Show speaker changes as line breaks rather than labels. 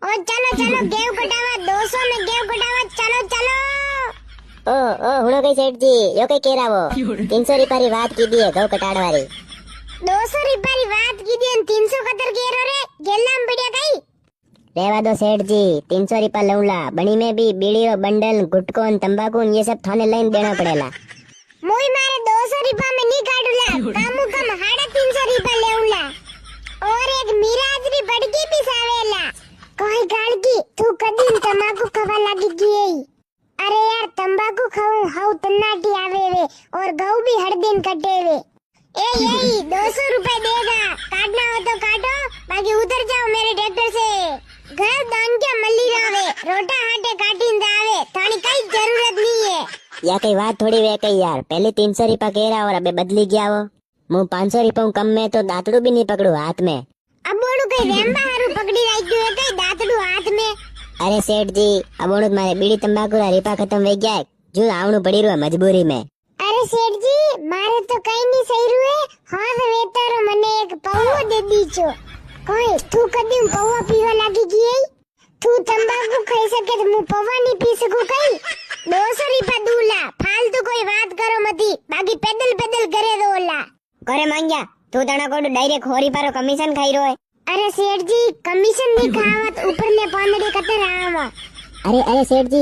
ओ चलो चलो गेव कटावा 200 में गेव कटावा चलो चलो।
ओ हुणो कई सेठ जी यो कई केरावो 300 રૂપિયાની વાત કીધી ઘઉં કટાડવાની
200 રૂપિયાની વાત કીધી અને 300 કતર કેરો रे गेलाम बढ़िया कई
रेवा दो सेठ जी 300 રૂપિયા लऊला बनी में भी बीड़ी रो बंडल गुटको और तंबाकू ये सब थाने लाइन देना पड़ेला।
मुई मारे 200 रुपया में नहीं काटूला कामू कम 350 रुपया लेऊला और एक मिराज री बड़की भी सावेला कोई गाड़की तू कदी तंबाकू खावा लागी गई। अरे यार तंबाकू खाऊं हाउ तन्नाटी आवे वे और गऊ भी हर दिन कटे वे। ए यही 200 रुपए देगा काटना हो तो काटो बाकी उतर जाओ मेरे ट्रैक्टर से। घर दान क्या मल्ली रावे रोटा हाटे काटीन दावे थानी कई जरूरत नहीं है।
या कई बात थोड़ी वे कई यार पहले 300 રૂપિયા केरा और अबे बदली गया वो मु 500 રૂપિયા कम में तो दातड़ू भी नहीं पकड़ू हाथ में।
अबोणु कई रेंबा हारू पकड़ी राख्यो है कई दातड़ू हाथ में।
अरे सेठ जी अबोणु मारे बीड़ी तंबाकू रा रूपिया खत्म हो गया जो आवणु पड़ी रो मजबूरी में।
अरे सेठ जी मारे तो कई नहीं सही रुए हाथ वेतारो मने एक पौवा दे दीचो। कोई तू कदी पौवा पीवा लागी गई तू तंबाकू खाई सके तो मु पौवा नहीं पी सकू कई 200 रुपया दूला फालतू कोई बात करो मती बाकी पैदल पैदल करे दोला
करे मांग्या तू तना कोड डायरेक्ट होरी पारो कमीशन खाई रो है।
अरे सेठ जी कमीशन नहीं खावत ऊपर ले पानड़ी कतर आवा।
अरे सेठ जी